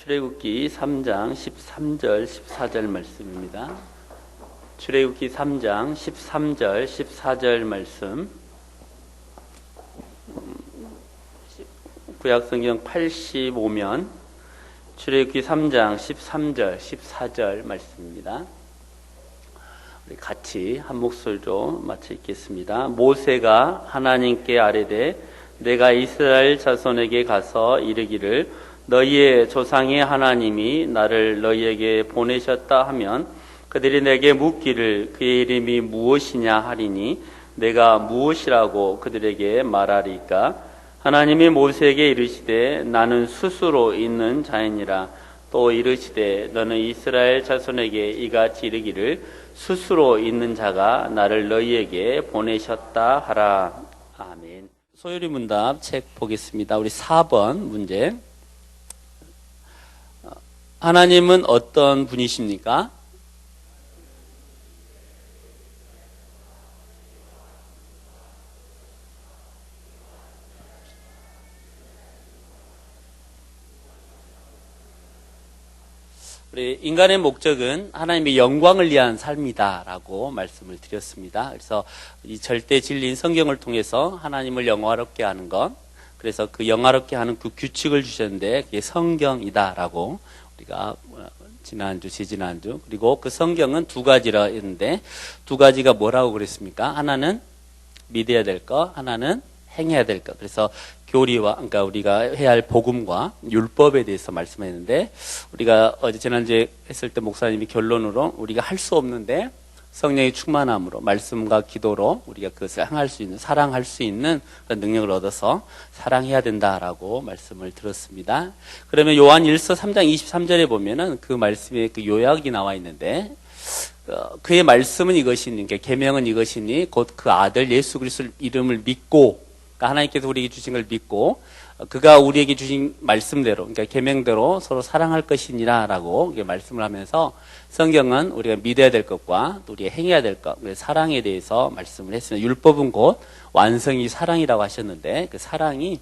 출애굽기 3장 13절 14절 말씀입니다. 출애굽기 3장 13절 14절 말씀, 구약성경 85면 출애굽기 3장 13절 14절 말씀입니다. 우리 같이 한 목소리로 맞춰 읽겠습니다. 모세가 하나님께 아뢰되 내가 이스라엘 자손에게 가서 이르기를 너희의 조상의 하나님이 나를 너희에게 보내셨다 하면 그들이 내게 묻기를 그의 이름이 무엇이냐 하리니 내가 무엇이라고 그들에게 말하리까? 하나님이 모세에게 이르시되 나는 스스로 있는 자이니라. 또 이르시되 너는 이스라엘 자손에게 이같이 이르기를 스스로 있는 자가 나를 너희에게 보내셨다 하라. 아멘. 소요리 문답 책 보겠습니다. 우리 4번 문제. 하나님은 어떤 분이십니까? 우리 인간의 목적은 하나님의 영광을 위한 삶이다라고 말씀을 드렸습니다. 그래서 이 절대 진리인 성경을 통해서 하나님을 영화롭게 하는 것, 그래서 그 영화롭게 하는 그 규칙을 주셨는데 그게 성경이다라고 우리가 지난주, 지지난주, 그리고 그 성경은 두 가지라 했는데 두 가지가 뭐라고 그랬습니까? 하나는 믿어야 될 것, 하나는 행해야 될 것. 그래서 교리와, 그러니까 우리가 해야 할 복음과 율법에 대해서 말씀했는데 우리가 어제 지난주에 했을 때 목사님이 결론으로 우리가 할 수 없는데 성령의 충만함으로 말씀과 기도로 우리가 그것을 행할 수 있는, 사랑할 수 있는 그런 능력을 얻어서 사랑해야 된다라고 말씀을 들었습니다. 그러면 요한 1서 3장 23절에 보면은 그 말씀의 그 요약이 나와 있는데 그의 말씀은 이것이니, 그러니까 계명은 이것이니 곧 그 아들 예수 그리스도의 이름을 믿고, 그러니까 하나님께서 우리에게 주신 걸 믿고 그가 우리에게 주신 말씀대로, 그러니까 계명대로 서로 사랑할 것이니라라고 말씀을 하면서 성경은 우리가 믿어야 될 것과 또 우리가 행해야 될 것, 사랑에 대해서 말씀을 했습니다. 율법은 곧 완성이 사랑이라고 하셨는데 그 사랑이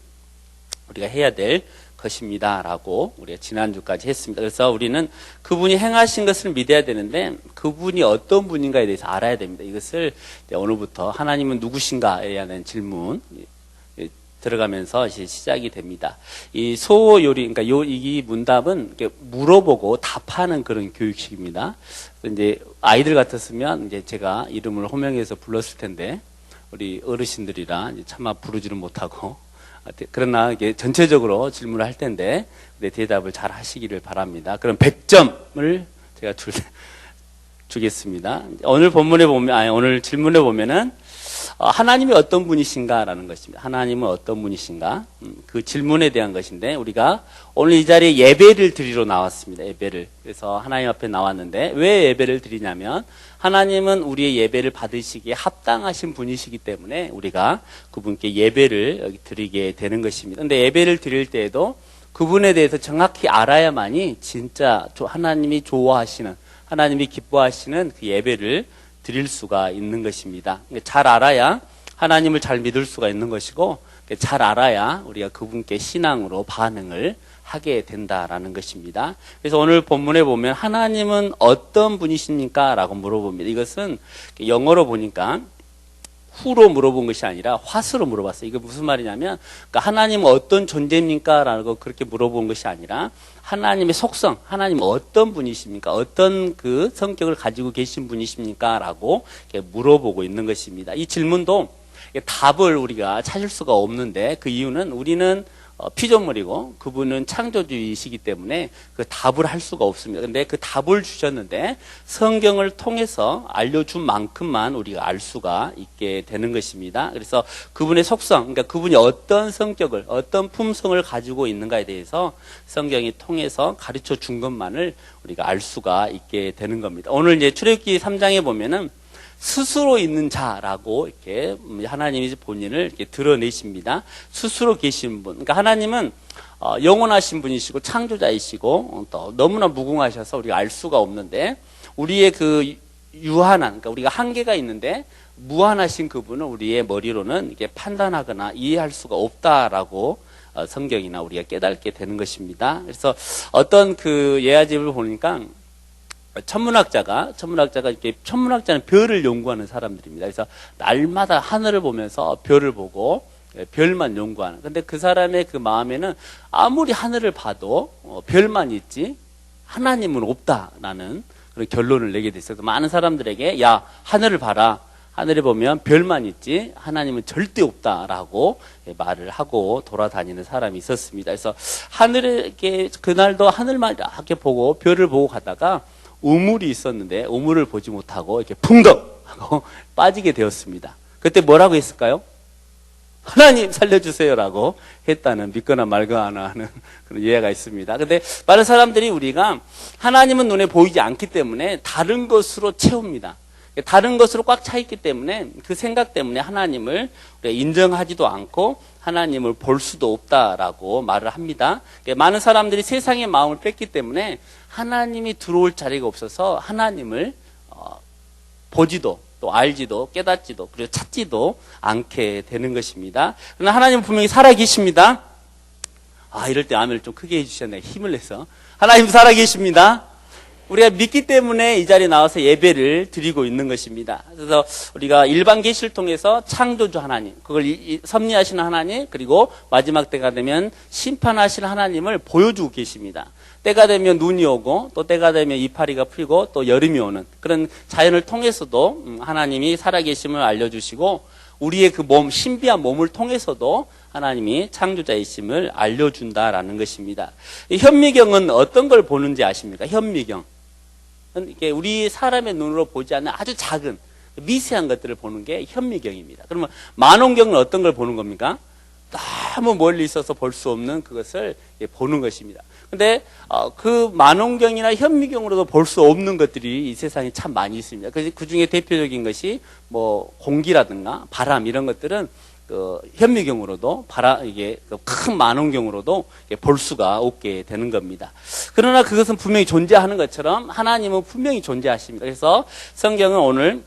우리가 해야 될 것입니다라고 우리가 지난주까지 했습니다. 그래서 우리는 그분이 행하신 것을 믿어야 되는데 그분이 어떤 분인가에 대해서 알아야 됩니다. 이것을 오늘부터 하나님은 누구신가에 대한 질문 들어가면서 이제 시작이 됩니다. 이 소요리, 그러니까 이 문답은 이렇게 물어보고 답하는 그런 교육식입니다. 이제 아이들 같았으면 이제 제가 이름을 호명해서 불렀을 텐데 우리 어르신들이라 이제 차마 부르지는 못하고, 그러나 이게 전체적으로 질문을 할 텐데 대답을 잘 하시기를 바랍니다. 그럼 100점을 제가 주겠습니다. 오늘 본문에 보면, 오늘 질문에 보면은 하나님이 어떤 분이신가라는 것입니다. 하나님은 어떤 분이신가? 그 질문에 대한 것인데 우리가 오늘 이 자리에 예배를 드리러 나왔습니다. 예배를. 그래서 하나님 앞에 나왔는데 왜 예배를 드리냐면 하나님은 우리의 예배를 받으시기에 합당하신 분이시기 때문에 우리가 그분께 예배를 드리게 되는 것입니다. 그런데 예배를 드릴 때에도 그분에 대해서 정확히 알아야만이 진짜 하나님이 좋아하시는, 하나님이 기뻐하시는 그 예배를 드릴 수가 있는 것입니다. 잘 알아야 하나님을 잘 믿을 수가 있는 것이고 잘 알아야 우리가 그분께 신앙으로 반응을 하게 된다라는 것입니다. 그래서 오늘 본문에 보면 하나님은 어떤 분이십니까? 라고 물어봅니다. 이것은 영어로 보니까 who로 물어본 것이 아니라 what으로 물어봤어요. 이게 무슨 말이냐면 그러니까 하나님은 어떤 존재입니까? 라고 그렇게 물어본 것이 아니라 하나님의 속성, 하나님은 어떤 분이십니까? 어떤 그 성격을 가지고 계신 분이십니까? 라고 물어보고 있는 것입니다. 이 질문도 답을 우리가 찾을 수가 없는데 그 이유는 우리는 피조물이고 그분은 창조주이시기 때문에 그 답을 할 수가 없습니다. 근데 그 답을 주셨는데 성경을 통해서 알려준 만큼만 우리가 알 수가 있게 되는 것입니다. 그래서 그분의 속성, 그러니까 그분이 어떤 성격을, 어떤 품성을 가지고 있는가에 대해서 성경이 통해서 가르쳐 준 것만을 우리가 알 수가 있게 되는 겁니다. 오늘 이제 출애굽기 3장에 보면은 스스로 있는 자라고 이렇게 하나님이 본인을 이렇게 드러내십니다. 스스로 계신 분. 그러니까 하나님은 영원하신 분이시고 창조자이시고 또 너무나 무궁하셔서 우리가 알 수가 없는데 우리의 그 유한한, 그러니까 우리가 한계가 있는데 무한하신 그분은 우리의 머리로는 이게 판단하거나 이해할 수가 없다라고 성경이나 우리가 깨닫게 되는 것입니다. 그래서 어떤 그 예화집을 보니까 천문학자는 별을 연구하는 사람들입니다. 그래서 날마다 하늘을 보면서 별을 보고 별만 연구하는. 근데 그 사람의 그 마음에는 아무리 하늘을 봐도 별만 있지 하나님은 없다라는 그런 결론을 내게 됐어요. 많은 사람들에게 야 하늘을 봐라. 하늘에 보면 별만 있지 하나님은 절대 없다라고 말을 하고 돌아다니는 사람이 있었습니다. 그래서 하늘에 그날도 하늘만 이렇게 보고 별을 보고 가다가 우물이 있었는데 우물을 보지 못하고 이렇게 풍덩 하고 빠지게 되었습니다. 그때 뭐라고 했을까요? 하나님 살려주세요라고 했다는 믿거나 말거나 하는 그런 예가 있습니다. 근데 많은 사람들이 우리가 하나님은 눈에 보이지 않기 때문에 다른 것으로 채웁니다. 다른 것으로 꽉 차 있기 때문에 그 생각 때문에 하나님을 인정하지도 않고 하나님을 볼 수도 없다라고 말을 합니다. 많은 사람들이 세상의 마음을 뺐기 때문에 하나님이 들어올 자리가 없어서 하나님을 보지도 또 알지도 깨닫지도 그리고 찾지도 않게 되는 것입니다. 그러나 하나님은 분명히 살아계십니다. 이럴 때 아멘을 좀 크게 해주셨네요. 힘을 내서. 하나님 살아계십니다. 우리가 믿기 때문에 이 자리에 나와서 예배를 드리고 있는 것입니다. 그래서 우리가 일반 계시를 통해서 창조주 하나님, 그걸 섭리하시는 하나님, 그리고 마지막 때가 되면 심판하시는 하나님을 보여주고 계십니다. 때가 되면 눈이 오고 또 때가 되면 이파리가 풀리고 또 여름이 오는 그런 자연을 통해서도 하나님이 살아계심을 알려주시고 우리의 그 몸, 신비한 몸을 통해서도 하나님이 창조자이심을 알려준다라는 것입니다. 현미경은 어떤 걸 보는지 아십니까? 현미경. 이게 우리 사람의 눈으로 보지 않는 아주 작은 미세한 것들을 보는 게 현미경입니다. 그러면 만원경은 어떤 걸 보는 겁니까? 너무 멀리 있어서 볼 수 없는 그것을 보는 것입니다. 근데 그 만원경이나 현미경으로도 볼 수 없는 것들이 이 세상에 참 많이 있습니다. 그 중에 대표적인 것이 뭐 공기라든가 바람 이런 것들은 그 현미경으로도 이게 큰 만원경으로도 볼 수가 없게 되는 겁니다. 그러나 그것은 분명히 존재하는 것처럼 하나님은 분명히 존재하십니다. 그래서 성경은 오늘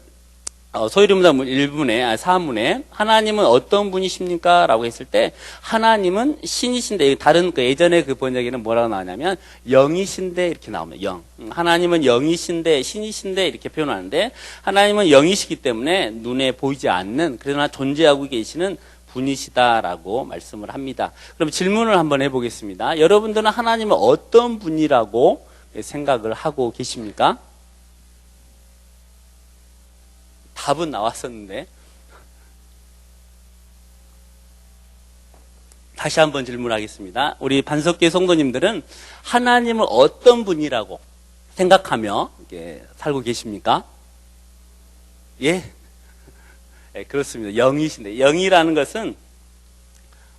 소위문답 1문에, 사문에 하나님은 어떤 분이십니까? 라고 했을 때 하나님은 신이신데 다른 그 예전에 그 번역에는 뭐라고 나오냐면 영이신데 이렇게 나옵니다. 영. 하나님은 영이신데 신이신데 이렇게 표현하는데 하나님은 영이시기 때문에 눈에 보이지 않는 그러나 존재하고 계시는 분이시다라고 말씀을 합니다. 그럼 질문을 한번 해보겠습니다. 여러분들은 하나님은 어떤 분이라고 생각을 하고 계십니까? 답은 나왔었는데 다시 한번 질문하겠습니다. 우리 반석교회 성도님들은 하나님을 어떤 분이라고 생각하며 살고 계십니까? 예? 네, 그렇습니다. 영이신데 영이라는 것은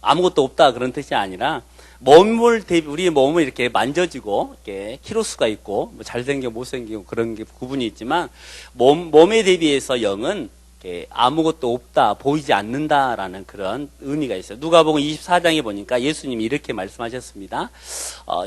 아무것도 없다 그런 뜻이 아니라 우리의 몸을 이렇게 만져지고 이렇게 키로수가 있고 뭐 잘생겨 못생기고 그런 게 구분이 있지만 몸에 대비해서 영은 아무것도 없다 보이지 않는다라는 그런 의미가 있어요. 누가복음 24장에 보니까 예수님이 이렇게 말씀하셨습니다.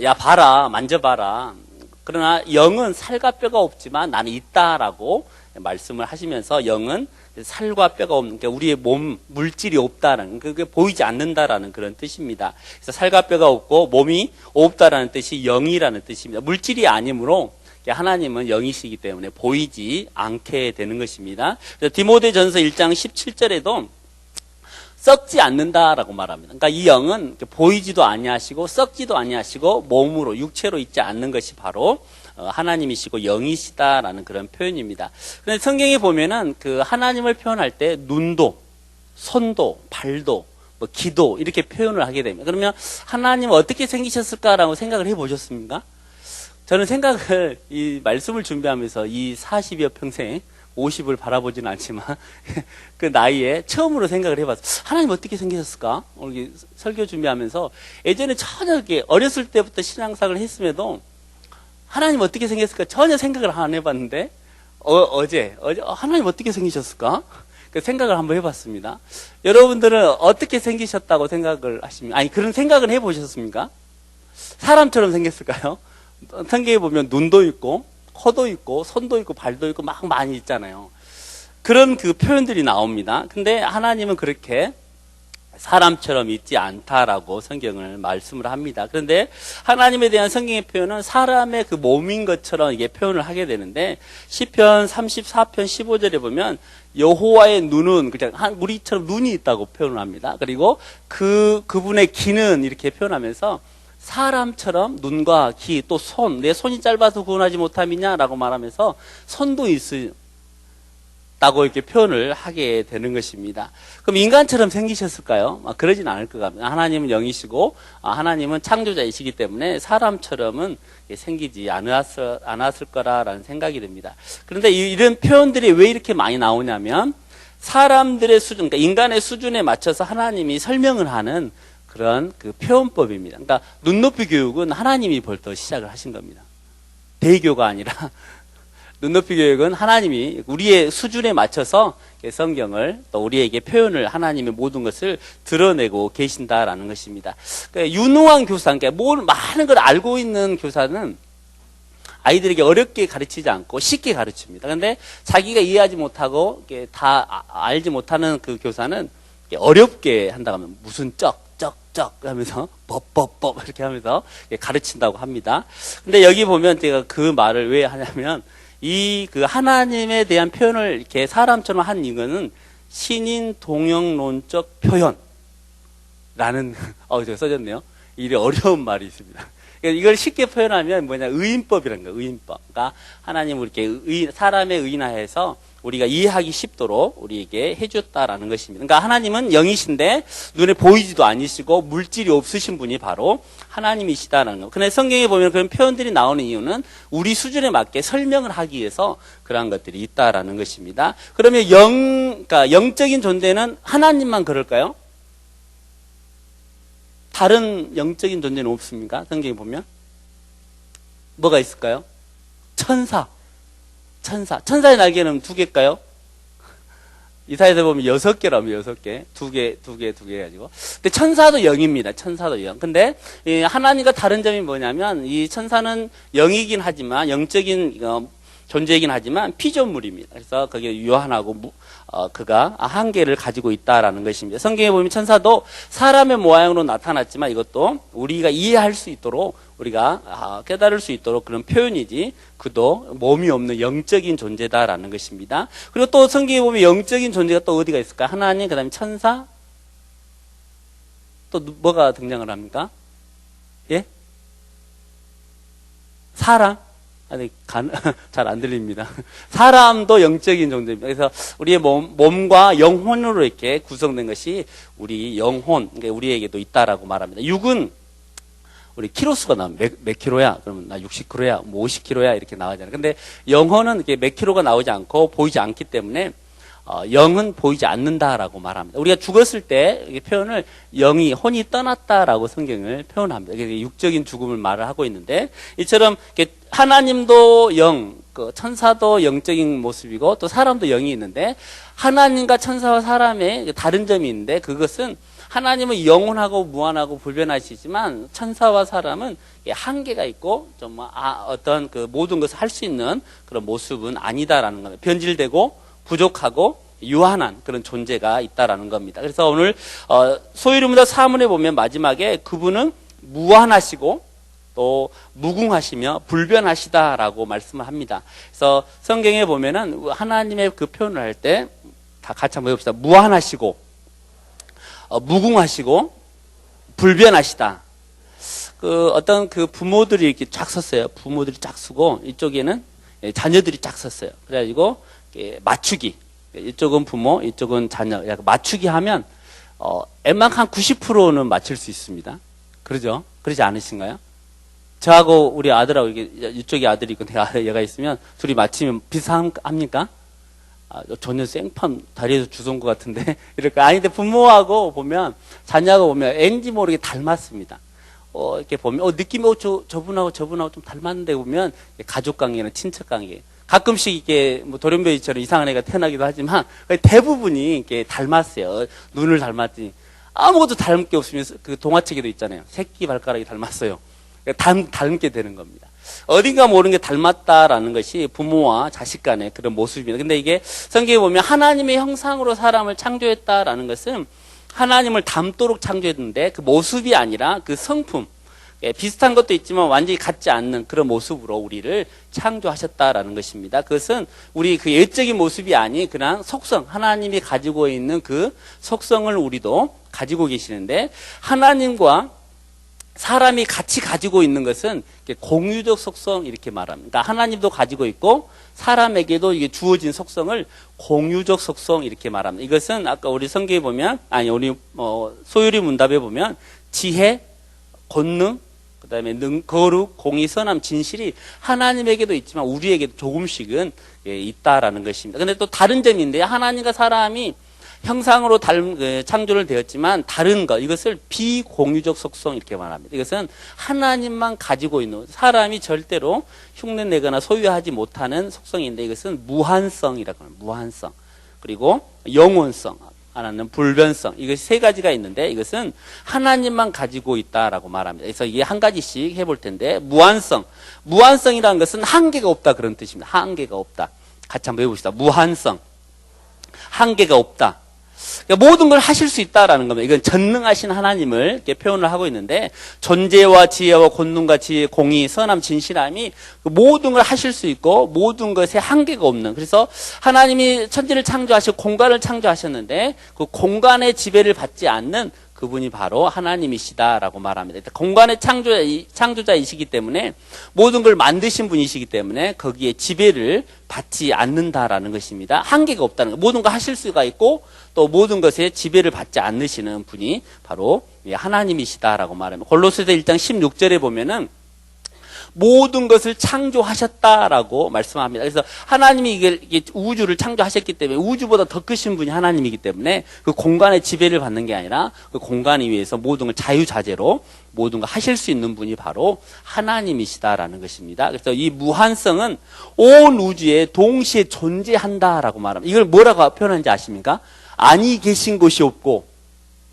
야 봐라 만져봐라. 그러나 영은 살과 뼈가 없지만 나는 있다라고 말씀을 하시면서 영은 살과 뼈가 없는, 그러니까 우리의 몸, 물질이 없다라는, 그게 보이지 않는다라는 그런 뜻입니다. 그래서 살과 뼈가 없고 몸이 없다라는 뜻이 영이라는 뜻입니다. 물질이 아니므로 하나님은 영이시기 때문에 보이지 않게 되는 것입니다. 그래서 디모데전서 1장 17절에도 썩지 않는다라고 말합니다. 그러니까 이 영은 보이지도 아니하시고 썩지도 아니하시고 몸으로 육체로 있지 않는 것이 바로 하나님이시고 영이시다라는 그런 표현입니다. 그런데 성경에 보면은 그 하나님을 표현할 때 눈도, 손도, 발도, 뭐 기도 이렇게 표현을 하게 됩니다. 그러면 하나님은 어떻게 생기셨을까라고 생각을 해보셨습니까? 저는 이 말씀을 준비하면서 이 40여 평생 50을 바라보지는 않지만 그 나이에 처음으로 생각을 해봤어요. 하나님 어떻게 생기셨을까? 오늘 설교 준비하면서 예전에 전혀 어렸을 때부터 신앙생활을 했음에도 하나님 어떻게 생겼을까 전혀 생각을 안 해봤는데 어제 하나님 어떻게 생기셨을까? 그 생각을 한번 해봤습니다. 여러분들은 어떻게 생기셨다고 생각을 하십니까? 아니 그런 생각을 해보셨습니까? 사람처럼 생겼을까요? 성경에 보면 눈도 있고 코도 있고 손도 있고 발도 있고 막 많이 있잖아요. 그런 그 표현들이 나옵니다. 근데 하나님은 그렇게 사람처럼 있지 않다라고 성경을 말씀을 합니다. 그런데 하나님에 대한 성경의 표현은 사람의 그 몸인 것처럼 이게 표현을 하게 되는데 시편 34편 15절에 보면 여호와의 눈은 그냥 우리처럼 눈이 있다고 표현을 합니다. 그리고 그분의 귀는 이렇게 표현하면서 사람처럼 눈과 귀 또 손, 내 손이 짧아서 구원하지 못함이냐라고 말하면서 손도 있다고 이렇게 표현을 하게 되는 것입니다. 그럼 인간처럼 생기셨을까요? 그러진 않을 것 같습니다. 하나님은 영이시고 하나님은 창조자이시기 때문에 사람처럼은 생기지 않았을 거라는 생각이 듭니다. 그런데 이런 표현들이 왜 이렇게 많이 나오냐면 사람들의 수준, 그러니까 인간의 수준에 맞춰서 하나님이 설명을 하는 그런 그 표현법입니다. 그러니까 눈높이 교육은 하나님이 벌써 시작을 하신 겁니다. 대교가 아니라 눈높이 교육은 하나님이 우리의 수준에 맞춰서 성경을 또 우리에게 표현을 하나님의 모든 것을 드러내고 계신다라는 것입니다. 그러니까 유능한 교사, 그러니까 많은 걸 알고 있는 교사는 아이들에게 어렵게 가르치지 않고 쉽게 가르칩니다. 그런데 자기가 이해하지 못하고 다 알지 못하는 그 교사는 어렵게 한다고 하면 무슨 쩍 하면서 법 이렇게 하면서 가르친다고 합니다. 근데 여기 보면 제가 그 말을 왜 하냐면 그 하나님에 대한 표현을 이렇게 사람처럼 한 이거는 신인 동영론적 표현라는 제가 써졌네요. 이게 어려운 말이 있습니다. 그러니까 이걸 쉽게 표현하면 의인법이라는 거예요. 의인법. 그러니까 하나님을 이렇게 사람의 의인화해서 우리가 이해하기 쉽도록 우리에게 해줬다라는 것입니다. 그러니까 하나님은 영이신데 눈에 보이지도 않으시고 물질이 없으신 분이 바로 하나님이시다라는 거. 그런데 성경에 보면 그런 표현들이 나오는 이유는 우리 수준에 맞게 설명을 하기 위해서 그러한 것들이 있다라는 것입니다. 그러면 그러니까 영적인 존재는 하나님만 그럴까요? 다른 영적인 존재는 없습니까? 성경에 보면 뭐가 있을까요? 천사의 날개는 2개일까요? 이사야서 보면 6개라면 6개. 2개 해가지고. 근데 천사도 영입니다. 천사도 영. 근데 하나님과 다른 점이 뭐냐면 이 천사는 영이긴 하지만 영적인 존재이긴 하지만 피조물입니다. 그래서 그게 유한하고 그가 한계를 가지고 있다라는 것입니다. 성경에 보면 천사도 사람의 모양으로 나타났지만 이것도 우리가 이해할 수 있도록 우리가 깨달을 수 있도록 그런 표현이지 그도 몸이 없는 영적인 존재다라는 것입니다. 그리고 또 성경에 보면 영적인 존재가 또 어디가 있을까요? 하나님, 그 다음에 천사, 또 뭐가 등장을 합니까? 예? 사람? 아니, 잘 안 들립니다. 사람도 영적인 존재입니다. 그래서 우리의 몸과 영혼으로 이렇게 구성된 것이 우리 영혼, 그러니까 우리에게도 있다라고 말합니다. 육은 우리 키로수가 나오면 몇 킬로야? 그러면 나 60킬로야, 뭐 50킬로야 이렇게 나오잖아요. 근데 영혼은 이렇게 몇 킬로가 나오지 않고 보이지 않기 때문에 영은 보이지 않는다라고 말합니다. 우리가 죽었을 때 표현을 혼이 떠났다라고 성경을 표현합니다. 육적인 죽음을 말을 하고 있는데 이처럼 하나님도 영, 천사도 영적인 모습이고 또 사람도 영이 있는데 하나님과 천사와 사람의 다른 점이 있는데 그것은 하나님은 영원하고 무한하고 불변하시지만 천사와 사람은 한계가 있고 좀 어떤 그 모든 것을 할 수 있는 그런 모습은 아니다라는 겁니다. 변질되고 부족하고 유한한 그런 존재가 있다라는 겁니다. 그래서 오늘 소위르무다 사문에 보면 마지막에 그분은 무한하시고 또 무궁하시며 불변하시다라고 말씀을 합니다. 그래서 성경에 보면은 하나님의 그 표현을 할 때 다 같이 한번 해봅시다. 무한하시고 무궁하시고 불변하시다. 어떤 부모들이 이렇게 쫙 섰어요. 부모들이 쫙 서고 이쪽에는 자녀들이 쫙 섰어요. 그래가지고 맞추기. 이쪽은 부모, 이쪽은 자녀. 맞추기 하면 웬만큼 한 90%는 맞출 수 있습니다. 그러죠? 그러지 않으신가요? 저하고 우리 아들하고 이쪽에 아들이 있고 얘가 있으면 둘이 맞추면 비슷합니까? 전혀 생판 다리에서 주워온 것 같은데 이렇게 아닌데 부모하고 보면 자녀하고 보면 왠지 모르게 닮았습니다. 이렇게 보면 느낌이 저분하고 좀 닮았는데 보면 가족 관계는 친척 관계. 가끔씩 이게 돌연변이처럼 이상한 애가 태어나기도 하지만 대부분이 이렇게 닮았어요. 눈을 닮았지. 아무것도 닮을 게 없으면 그 동화책에도 있잖아요. 새끼 발가락이 닮았어요. 닮게 되는 겁니다. 어딘가 모르는 게 닮았다라는 것이 부모와 자식 간의 그런 모습입니다. 근데 이게 성경에 보면 하나님의 형상으로 사람을 창조했다라는 것은 하나님을 닮도록 창조했는데 그 모습이 아니라 그 성품, 비슷한 것도 있지만 완전히 같지 않는 그런 모습으로 우리를 창조하셨다라는 것입니다. 그것은 우리 그 외적인 모습이 아닌 그냥 속성, 하나님이 가지고 있는 그 속성을 우리도 가지고 계시는데, 하나님과 사람이 같이 가지고 있는 것은 공유적 속성 이렇게 말합니다. 그러니까 하나님도 가지고 있고 사람에게도 이게 주어진 속성을 공유적 속성 이렇게 말합니다. 이것은 아까 우리 성경에 보면, 우리 소유리 문답에 보면 지혜, 권능, 그다음에 거룩, 공의, 선함, 진실이 하나님에게도 있지만 우리에게도 조금씩은 있다라는 것입니다. 근데 또 다른 점인데, 하나님과 사람이 형상으로 창조를 되었지만 다른 것, 이것을 비공유적 속성 이렇게 말합니다. 이것은 하나님만 가지고 있는, 사람이 절대로 흉내내거나 소유하지 못하는 속성인데, 이것은 무한성이라고 합니다. 무한성. 그리고 영원성, 하나는 불변성, 이것이 세 가지가 있는데 이것은 하나님만 가지고 있다라고 말합니다. 그래서 이게 한 가지씩 해볼 텐데, 무한성. 무한성이라는 것은 한계가 없다 그런 뜻입니다. 한계가 없다. 같이 한번 해봅시다. 무한성. 한계가 없다. 그러니까 모든 걸 하실 수 있다라는 겁니다. 이건 전능하신 하나님을 이렇게 표현을 하고 있는데, 존재와 지혜와 권능과 지혜, 공의, 선함, 진실함이 모든 걸 하실 수 있고 모든 것에 한계가 없는, 그래서 하나님이 천지를 창조하시고 공간을 창조하셨는데 그 공간의 지배를 받지 않는 그분이 바로 하나님이시다라고 말합니다. 공간의 창조자이시기 때문에, 모든 걸 만드신 분이시기 때문에 거기에 지배를 받지 않는다라는 것입니다. 한계가 없다는 것. 모든 걸 하실 수가 있고 또 모든 것에 지배를 받지 않으시는 분이 바로 하나님이시다라고 말합니다. 골로새서 1장 16절에 보면은 모든 것을 창조하셨다라고 말씀합니다. 그래서 하나님이 이게 우주를 창조하셨기 때문에, 우주보다 더 크신 분이 하나님이기 때문에 그 공간의 지배를 받는 게 아니라 그 공간 위에서 모든 걸 자유자재로 모든 걸 하실 수 있는 분이 바로 하나님이시다라는 것입니다. 그래서 이 무한성은 온 우주에 동시에 존재한다라고 말합니다. 이걸 뭐라고 표현하는지 아십니까? 아니 계신 곳이 없고,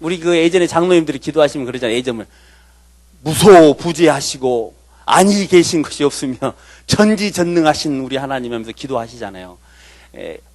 우리 그 예전에 장로님들이 기도하시면 그러잖아요. 예전에 무소부재하시고 아니 계신 것이 없으며 전지전능하신 우리 하나님 하면서 기도하시잖아요.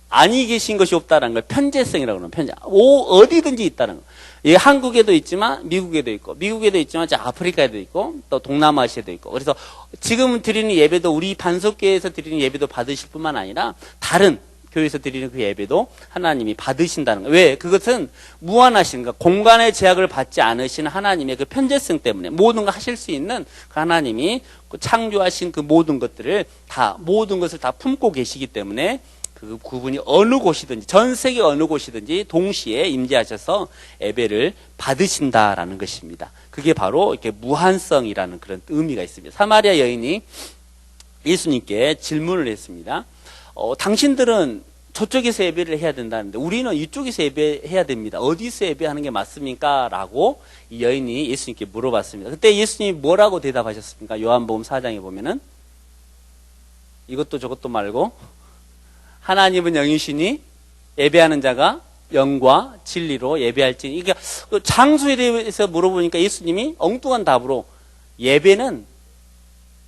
아니 계신 것이 없다는 걸 편재성이라고 그러는, 편재. 어디든지 있다는 거. 예, 한국에도 있지만 미국에도 있고, 미국에도 있지만 아프리카에도 있고 또 동남아시아에도 있고. 그래서 지금 드리는 예배도, 우리 반석교회에서 드리는 예배도 받으실 뿐만 아니라 다른 교회에서 드리는 그 예배도 하나님이 받으신다는 거예요. 왜? 그것은 무한하신 것, 공간의 제약을 받지 않으신 하나님의 그 편재성 때문에 모든 걸 하실 수 있는 그 하나님이 그 창조하신 그 모든 것들을 다, 모든 것을 다 품고 계시기 때문에 그분이 어느 곳이든지, 전 세계 어느 곳이든지 동시에 임재하셔서 예배를 받으신다라는 것입니다. 그게 바로 이렇게 무한성이라는 그런 의미가 있습니다. 사마리아 여인이 예수님께 질문을 했습니다. 당신들은 저쪽에서 예배를 해야 된다는데 우리는 이쪽에서 예배해야 됩니다. 어디서 예배하는 게 맞습니까? 라고 이 여인이 예수님께 물어봤습니다. 그때 예수님이 뭐라고 대답하셨습니까? 요한복음 4장에 보면은 이것도 저것도 말고 하나님은 영이시니 예배하는 자가 영과 진리로 예배할지니. 그러니까 그 장소에 대해서 물어보니까 예수님이 엉뚱한 답으로 예배는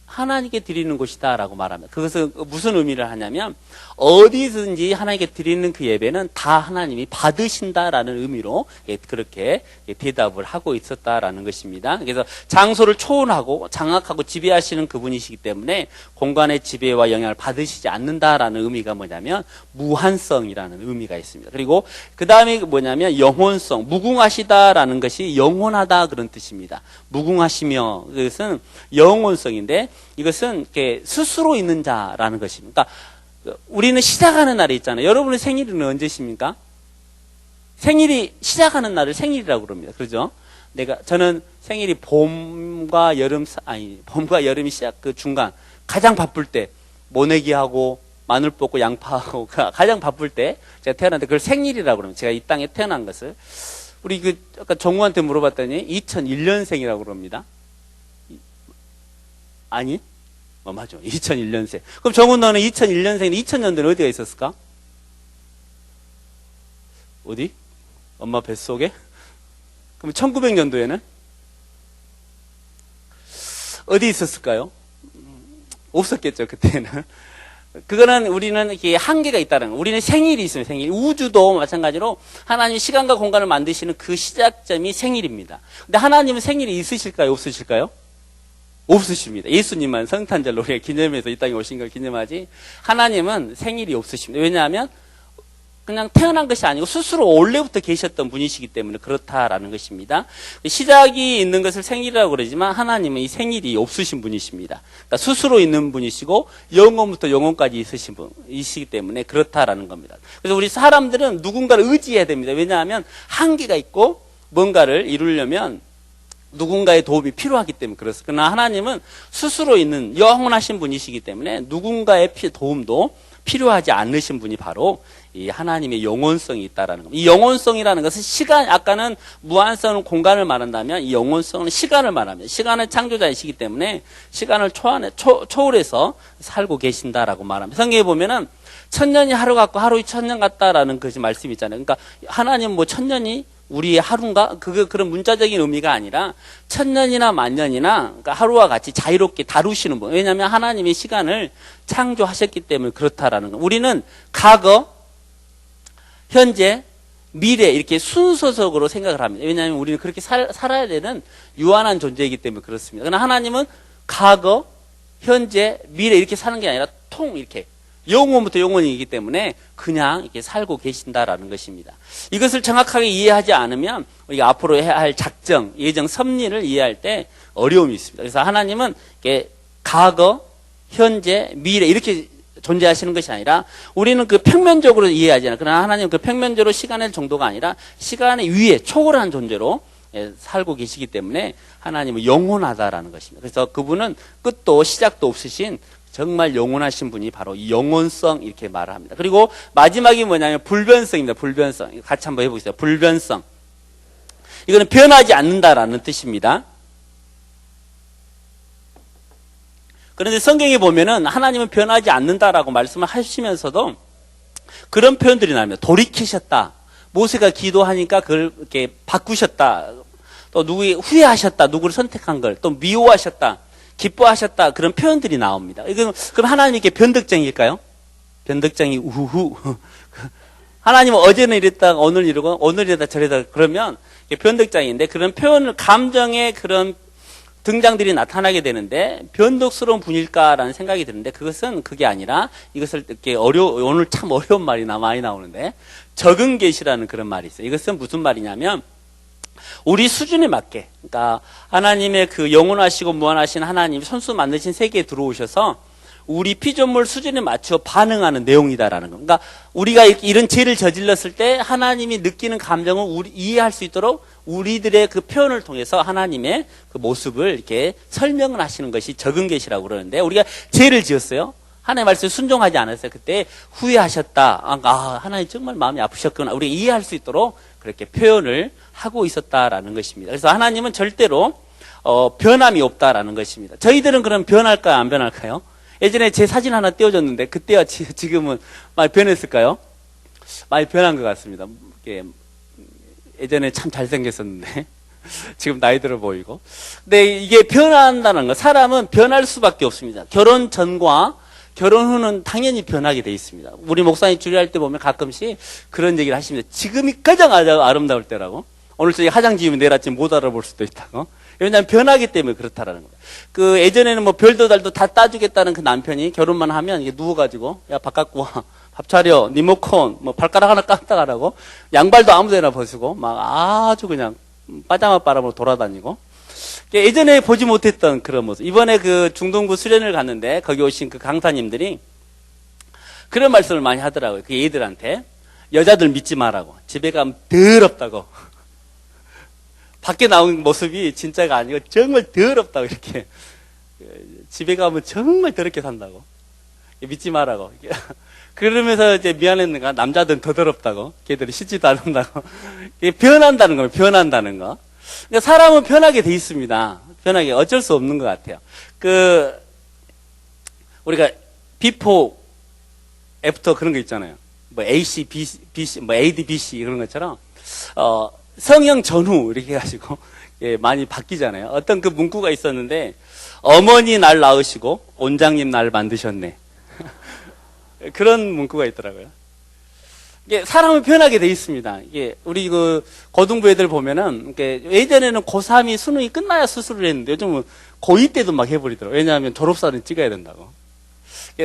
하나님께 드리는 것이다 라고 말합니다. 그것은 무슨 의미를 하냐면 어디든지 하나님께 드리는 그 예배는 다 하나님이 받으신다라는 의미로 그렇게 대답을 하고 있었다라는 것입니다. 그래서 장소를 초월하고 장악하고 지배하시는 그분이시기 때문에 공간의 지배와 영향을 받으시지 않는다라는 의미가 뭐냐면 무한성이라는 의미가 있습니다. 그리고 그 다음에 뭐냐면 영혼성, 무궁하시다라는 것이 영원하다 그런 뜻입니다. 무궁하시며, 그것은 영혼성인데 이것은 스스로 있는 자라는 것입니다. 그러니까 우리는 시작하는 날이 있잖아요. 여러분의 생일은 언제십니까? 생일이 시작하는 날을 생일이라고 그럽니다. 그렇죠? 저는 생일이 봄과 여름이 시작, 그 중간, 가장 바쁠 때, 모내기하고, 마늘 볶고, 양파하고, 가장 바쁠 때, 제가 태어났는데 그걸 생일이라고 그럽니다. 제가 이 땅에 태어난 것을. 우리 아까 정우한테 물어봤더니 2001년생이라고 그럽니다. 아니? 맞아. 2001년생. 그럼 정훈 너는 2001년생인데 2000년도는 어디가 있었을까? 어디? 엄마 뱃속에? 그럼 1900년도에는? 어디 있었을까요? 없었겠죠, 그때는. 그거는 우리는 이게 한계가 있다는 거. 우리는 생일이 있어요, 생일. 우주도 마찬가지로 하나님 시간과 공간을 만드시는 그 시작점이 생일입니다. 근데 하나님은 생일이 있으실까요, 없으실까요? 없으십니다. 예수님만 성탄절로 우리가 기념해서 이 땅에 오신 걸 기념하지, 하나님은 생일이 없으십니다. 왜냐하면 그냥 태어난 것이 아니고 스스로 원래부터 계셨던 분이시기 때문에 그렇다라는 것입니다. 시작이 있는 것을 생일이라고 그러지만 하나님은 이 생일이 없으신 분이십니다. 그러니까 스스로 있는 분이시고 영원부터 영원까지 있으신 분이시기 때문에 그렇다라는 겁니다. 그래서 우리 사람들은 누군가를 의지해야 됩니다. 왜냐하면 한계가 있고 뭔가를 이루려면 누군가의 도움이 필요하기 때문에 그렇습니다. 그러나 하나님은 스스로 있는 영원하신 분이시기 때문에 누군가의 도움도 필요하지 않으신 분이 바로 이 하나님의 영원성이 있다라는 겁니다. 이 영원성이라는 것은 시간, 아까는 무한성은 공간을 말한다면 이 영원성은 시간을 말합니다. 시간은 창조자이시기 때문에 시간을 초월해서 살고 계신다라고 말합니다. 성경에 보면은 천년이 하루 같고 하루 천년 같다라는 그 말씀이 있잖아요. 그러니까 하나님 뭐 천년이 우리의 하루인가? 그런 문자적인 의미가 아니라 천년이나 만년이나 그러니까 하루와 같이 자유롭게 다루시는 분. 왜냐하면 하나님이 시간을 창조하셨기 때문에 그렇다라는 거. 우리는 과거, 현재, 미래 이렇게 순서적으로 생각을 합니다. 왜냐하면 우리는 그렇게 살아야 되는 유한한 존재이기 때문에 그렇습니다. 그러나 하나님은 과거, 현재, 미래 이렇게 사는 게 아니라 이렇게 영원부터 영원이기 때문에 그냥 이렇게 살고 계신다라는 것입니다. 이것을 정확하게 이해하지 않으면 우리가 앞으로 해야 할 작정, 예정, 섭리를 이해할 때 어려움이 있습니다. 그래서 하나님은 이렇게 과거, 현재, 미래 이렇게 존재하시는 것이 아니라 우리는 그 평면적으로 이해하지 않아요. 그러나 하나님은 그 평면적으로 시간의 정도가 아니라 시간의 위에 초월한 존재로 살고 계시기 때문에 하나님은 영원하다라는 것입니다. 그래서 그분은 끝도 시작도 없으신 정말 영원하신 분이 바로 이 영원성 이렇게 말을 합니다. 그리고 마지막이 뭐냐면 불변성입니다. 불변성. 같이 한번 해보겠습니다. 불변성. 이거는 변하지 않는다라는 뜻입니다. 그런데 성경에 보면은 하나님은 변하지 않는다라고 말씀을 하시면서도 그런 표현들이 나옵니다. 돌이키셨다. 모세가 기도하니까 그걸 이렇게 바꾸셨다. 또 후회하셨다. 누구를 선택한 걸. 또 미워하셨다. 기뻐하셨다. 그런 표현들이 나옵니다. 이건 그럼 하나님이 이렇게 변덕쟁이일까요? 변덕쟁이 우후. 하나님은 어제는 이랬다가 오늘 이러고 오늘 이러다 저러다 그러면 변덕쟁이인데 그런 표현을 감정의 그런 등장들이 나타나게 되는데 변덕스러운 분일까라는 생각이 드는데 그것은 그게 아니라 이것을 이렇게 오늘 참 어려운 말이 많이 나오는데 적응 계시라는 그런 말이 있어요. 이것은 무슨 말이냐면 우리 수준에 맞게, 그러니까 하나님의 그 영원하시고 무한하신 하나님 손수 만드신 세계에 들어오셔서 우리 피조물 수준에 맞춰 반응하는 내용이다라는 거. 그러니까 우리가 이런 죄를 저질렀을 때 하나님이 느끼는 감정을 이해할 수 있도록 우리들의 그 표현을 통해서 하나님의 그 모습을 이렇게 설명을 하시는 것이 적응 계시라고 그러는데 우리가 죄를 지었어요. 하나님의 말씀에 순종하지 않았어요. 그때 후회하셨다. 하나님 정말 마음이 아프셨구나. 우리가 이해할 수 있도록 그렇게 표현을 하고 있었다라는 것입니다. 그래서 하나님은 절대로 변함이 없다라는 것입니다. 저희들은 그럼 변할까요? 안 변할까요? 예전에 제 사진 하나 띄워줬는데 그때와 지금은 많이 변했을까요? 많이 변한 것 같습니다. 예전에 참 잘생겼었는데 지금 나이 들어 보이고. 근데 이게 변한다는 거, 사람은 변할 수밖에 없습니다. 결혼 전과 결혼 후는 당연히 변하게 돼 있습니다. 우리 목사님 주례할 때 보면 가끔씩 그런 얘기를 하십니다. 지금이 가장 아름다울 때라고. 오늘 저희 화장 지우면 내일 아침 못 알아볼 수도 있다고. 왜냐하면 변하기 때문에 그렇다라는 거예요. 그 예전에는 뭐 별도 달도 다 따주겠다는 그 남편이 결혼만 하면 이게 누워가지고 야 밥 갖고 와, 밥 차려, 리모컨, 뭐 발가락 하나 깎다 가라고 양발도 아무데나 벗고 막 아주 그냥 빠자마 바람으로 돌아다니고. 예전에 보지 못했던 그런 모습. 이번에 그 중동부 수련을 갔는데 거기 오신 그 강사님들이 그런 말씀을 많이 하더라고요. 그 애들한테 여자들 믿지 말라고. 집에 가면 더럽다고. 밖에 나온 모습이 진짜가 아니고 정말 더럽다고 이렇게. 집에 가면 정말 더럽게 산다고. 믿지 말라고. 그러면서 이제 미안했는가 남자들은 더 더럽다고. 걔들이 씻지도 않는다고. 변한다는 거예요. 변한다는 거. 그러니까 사람은 변하게 돼 있습니다. 변하게 어쩔 수 없는 것 같아요. 우리가 비포, 애프터 그런 거 있잖아요. 뭐 AC, BC, 뭐 AD, BC 그런 것처럼 성형 전후 이렇게 해가지고 많이 바뀌잖아요. 어떤 그 문구가 있었는데 어머니 날 낳으시고 원장님 날 만드셨네. 그런 문구가 있더라고요. 이게 사람은 변하게 돼 있습니다. 이게 우리 그 고등부 애들 보면은 이게 예전에는 고3이 수능이 끝나야 수술을 했는데 요즘은 고2 때도 막 해버리더라고요. 왜냐하면 졸업사진 찍어야 된다고.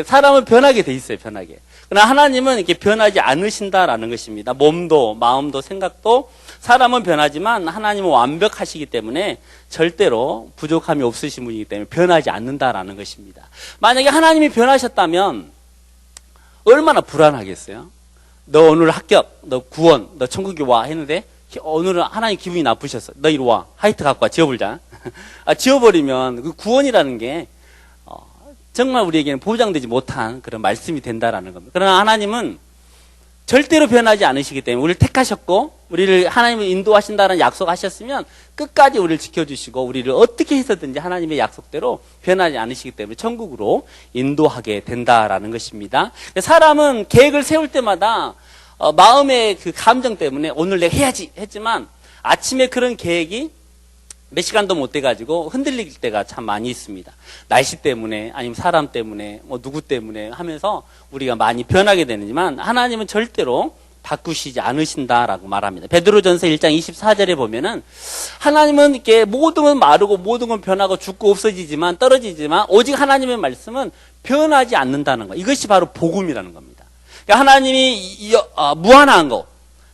사람은 변하게 돼 있어요, 변하게. 그러나 하나님은 이렇게 변하지 않으신다라는 것입니다. 몸도, 마음도, 생각도 사람은 변하지만 하나님은 완벽하시기 때문에 절대로 부족함이 없으신 분이기 때문에 변하지 않는다라는 것입니다. 만약에 하나님이 변하셨다면 얼마나 불안하겠어요? 너 오늘 합격, 너 구원, 너 천국에 와 했는데 오늘은 하나님 기분이 나쁘셨어. 너 이리 와. 하이트 갖고 와. 지워버리자. 지워버리면 그 구원이라는 게 정말 우리에게는 보장되지 못한 그런 말씀이 된다라는 겁니다. 그러나 하나님은 절대로 변하지 않으시기 때문에 우리를 택하셨고 우리를 하나님을 인도하신다는 약속하셨으면 끝까지 우리를 지켜주시고 우리를 어떻게 해서든지 하나님의 약속대로 변하지 않으시기 때문에 천국으로 인도하게 된다라는 것입니다. 사람은 계획을 세울 때마다 마음의 그 감정 때문에 오늘 내가 해야지 했지만 아침에 그런 계획이 몇 시간도 못 돼가지고 흔들릴 때가 참 많이 있습니다. 날씨 때문에 아니면 사람 때문에 뭐 누구 때문에 하면서 우리가 많이 변하게 되지만 하나님은 절대로 바꾸시지 않으신다라고 말합니다. 베드로전서 1장 24절에 보면은 하나님은 이렇게 모든 건 마르고 모든 건 변하고 죽고 없어지지만 떨어지지만 오직 하나님의 말씀은 변하지 않는다는 거. 이것이 바로 복음이라는 겁니다. 그러니까 하나님이 무한한 거.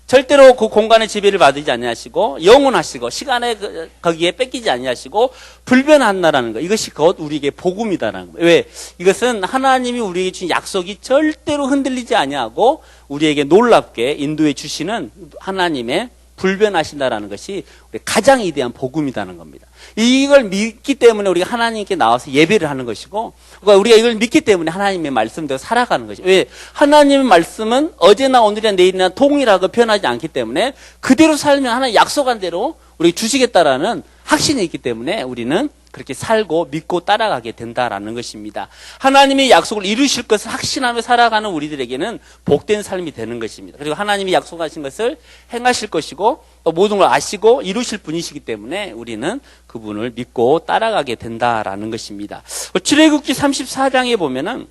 절대로 그 공간의 지배를 받지 아니하시고 영원하시고 시간에 거기에 뺏기지 아니하시고 불변한다라는 거. 이것이 곧 우리에게 복음이다라는 거예요. 왜? 이것은 하나님이 우리에게 주신 약속이 절대로 흔들리지 아니하고 우리에게 놀랍게 인도해 주시는 하나님의 불변하신다라는 것이 우리 가장 위대한 복음이라는 겁니다. 이걸 믿기 때문에 우리가 하나님께 나와서 예배를 하는 것이고 그러니까 우리가 이걸 믿기 때문에 하나님의 말씀대로 살아가는 것이죠. 왜? 하나님의 말씀은 어제나 오늘이나 내일이나 동일하고 변하지 않기 때문에 그대로 살면 하나님 약속한 대로 우리에게 주시겠다라는 확신이 있기 때문에 우리는 그렇게 살고 믿고 따라가게 된다라는 것입니다. 하나님의 약속을 이루실 것을 확신하며 살아가는 우리들에게는 복된 삶이 되는 것입니다. 그리고 하나님이 약속하신 것을 행하실 것이고 또 모든 걸 아시고 이루실 분이시기 때문에 우리는 그분을 믿고 따라가게 된다라는 것입니다. 출애굽기 34장에 보면은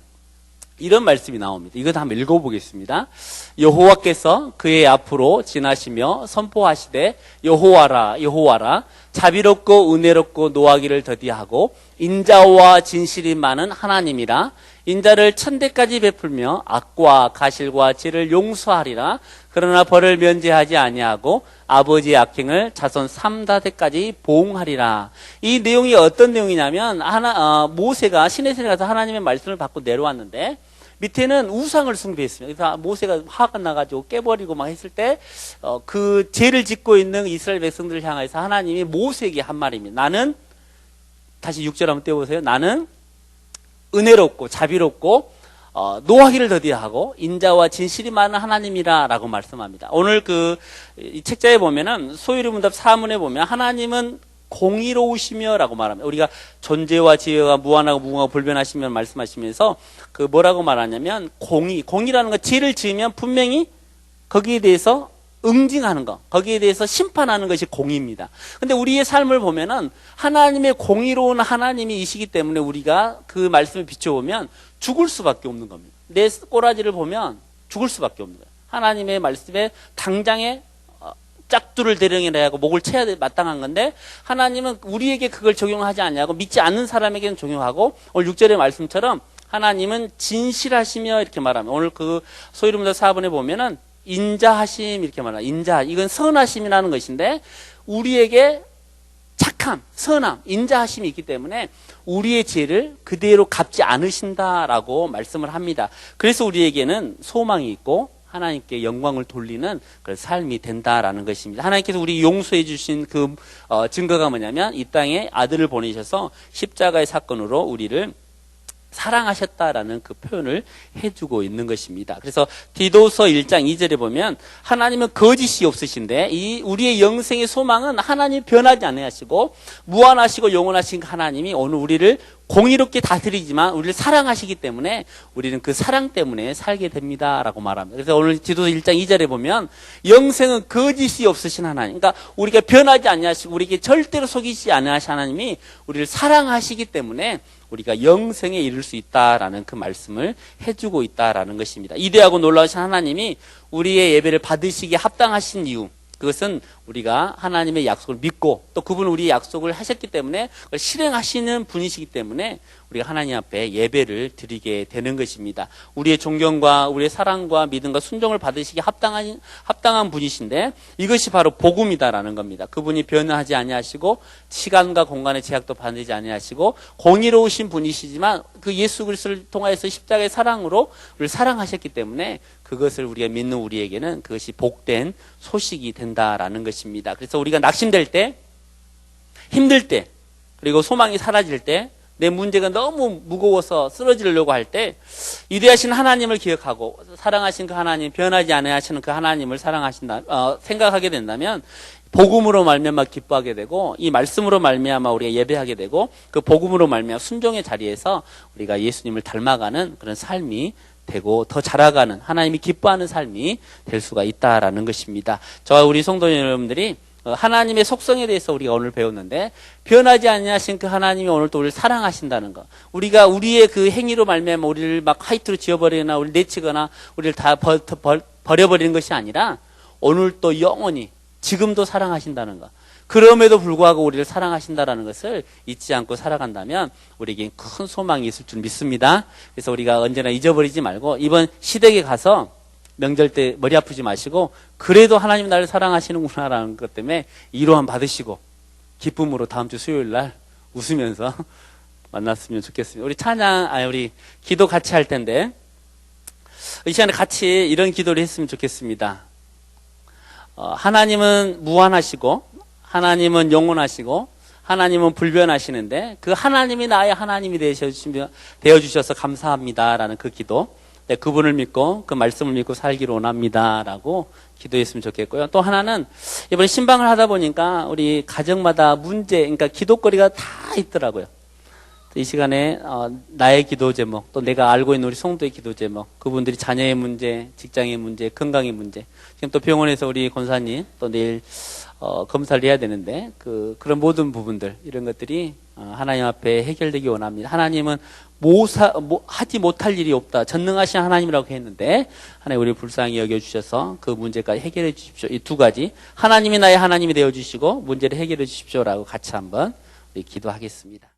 이런 말씀이 나옵니다. 이것도 한번 읽어보겠습니다. 여호와께서 그의 앞으로 지나시며 선포하시되 여호와라 여호와라 자비롭고 은혜롭고 노하기를 더디하고 인자와 진실이 많은 하나님이라 인자를 천대까지 베풀며 악과 가실과 죄를 용서하리라. 그러나 벌을 면제하지 아니하고 아버지의 악행을 자손 3다대까지 보응하리라. 이 내용이 어떤 내용이냐면 모세가 시내산에 가서 하나님의 말씀을 받고 내려왔는데 밑에는 우상을 숭배했습니다. 그래서 모세가 화가 나가지고 깨버리고 막 했을 때 그 죄를 짓고 있는 이스라엘 백성들을 향해서 하나님이 모세에게 한 말입니다. 나는 다시 6절 한번 떼어보세요. 나는 은혜롭고 자비롭고 노하기를 더디하고 인자와 진실이 많은 하나님이라 라고 말씀합니다. 오늘 이 책자에 보면은 소유리문답 사문에 보면 하나님은 공의로우시며 라고 말합니다. 우리가 존재와 지혜가 무한하고 무궁하고 불변하시며 말씀하시면서 뭐라고 말하냐면 공의라는 건 죄를 지으면 분명히 거기에 대해서 응징하는 것, 거기에 대해서 심판하는 것이 공의입니다. 근데 우리의 삶을 보면은 하나님의 공의로운 하나님이시기 때문에 우리가 그 말씀을 비춰보면 죽을 수밖에 없는 겁니다. 내 꼬라지를 보면 죽을 수밖에 없는 거예요. 하나님의 말씀에 당장에 짝두를 대령해야 하고 목을 쳐야 마땅한 건데 하나님은 우리에게 그걸 적용하지 않냐고 믿지 않는 사람에게는 적용하고 오늘 6절의 말씀처럼 하나님은 진실하시며 이렇게 말하면 오늘 소유리문답 4번에 보면은 인자하심 이렇게 말합니다. 인자 이건 선하심이라는 것인데 우리에게 착함, 선함, 인자하심이 있기 때문에 우리의 죄를 그대로 갚지 않으신다라고 말씀을 합니다. 그래서 우리에게는 소망이 있고 하나님께 영광을 돌리는 그런 삶이 된다라는 것입니다. 하나님께서 우리 용서해 주신 증거가 뭐냐면 이 땅에 아들을 보내셔서 십자가의 사건으로 우리를 사랑하셨다라는 그 표현을 해주고 있는 것입니다. 그래서 디도서 1장 2절에 보면 하나님은 거짓이 없으신데 우리의 영생의 소망은 하나님이 변하지 않으시고 무한하시고 영원하신 하나님이 오늘 우리를 공의롭게 다스리지만 우리를 사랑하시기 때문에 우리는 그 사랑 때문에 살게 됩니다라고 말합니다. 그래서 오늘 디도서 1장 2절에 보면 영생은 거짓이 없으신 하나님, 그러니까 우리가 변하지 않으시고 우리에게 절대로 속이지 않으신 하나님이 우리를 사랑하시기 때문에 우리가 영생에 이를 수 있다라는 그 말씀을 해주고 있다라는 것입니다. 이대하고 놀라우신 하나님이 우리의 예배를 받으시기에 합당하신 이유, 그것은 우리가 하나님의 약속을 믿고 또 그분은 우리의 약속을 하셨기 때문에 그걸 실행하시는 분이시기 때문에 우리가 하나님 앞에 예배를 드리게 되는 것입니다. 우리의 존경과 우리의 사랑과 믿음과 순종을 받으시기에 합당한 분이신데 이것이 바로 복음이다라는 겁니다. 그분이 변화하지 아니하시고 시간과 공간의 제약도 받지 아니하시고 공의로우신 분이시지만 그 예수 그리스도를 통하여서 십자가의 사랑으로 우리를 사랑하셨기 때문에 그것을 우리가 믿는 우리에게는 그것이 복된 소식이 된다라는 것입니다. 그래서 우리가 낙심될 때, 힘들 때, 그리고 소망이 사라질 때, 내 문제가 너무 무거워서 쓰러지려고 할 때 위대하신 하나님을 기억하고 사랑하신 그 하나님, 변하지 않으시는 그 하나님을 생각하게 된다면 복음으로 말미암아 기뻐하게 되고 이 말씀으로 말미암아 우리가 예배하게 되고 그 복음으로 말미암아 순종의 자리에서 우리가 예수님을 닮아가는 그런 삶이 되고 더 자라가는 하나님이 기뻐하는 삶이 될 수가 있다라는 것입니다. 저와 우리 성도 여러분들이 하나님의 속성에 대해서 우리가 오늘 배웠는데 변하지 아니하신 그 하나님이 오늘 또 우리를 사랑하신다는 것. 우리가 우리의 그 행위로 말미암아 우리를 막 화이트로 지어버리거나 우리를 내치거나 우리를 다 버려버리는 것이 아니라 오늘 또 영원히 지금도 사랑하신다는 것. 그럼에도 불구하고 우리를 사랑하신다라는 것을 잊지 않고 살아간다면 우리에게 큰 소망이 있을 줄 믿습니다. 그래서 우리가 언제나 잊어버리지 말고 이번 시댁에 가서 명절 때 머리 아프지 마시고 그래도 하나님 나를 사랑하시는구나라는 것 때문에 위로함 받으시고 기쁨으로 다음 주 수요일 날 웃으면서 만났으면 좋겠습니다. 우리 기도 같이 할 텐데 이 시간에 같이 이런 기도를 했으면 좋겠습니다. 하나님은 무한하시고 하나님은 영원하시고 하나님은 불변하시는데 그 하나님이 나의 하나님이 되어주셔서 감사합니다라는 그 기도. 네, 그분을 믿고 그 말씀을 믿고 살기를 원합니다라고 기도했으면 좋겠고요. 또 하나는 이번에 신방을 하다 보니까 우리 가정마다 문제, 그러니까 기도거리가 다 있더라고요. 이 시간에 나의 기도 제목, 또 내가 알고 있는 우리 성도의 기도 제목, 그분들이 자녀의 문제, 직장의 문제, 건강의 문제. 지금 또 병원에서 우리 권사님 또 내일 검사를 해야 되는데 그런 모든 부분들 이런 것들이 하나님 앞에 해결되기 원합니다. 하나님은 하지 못할 일이 없다. 전능하신 하나님이라고 했는데 하나님 우리 불쌍히 여겨주셔서 그 문제까지 해결해 주십시오. 이 두 가지 하나님이 나의 하나님이 되어주시고 문제를 해결해 주십시오라고 같이 한번 우리 기도하겠습니다.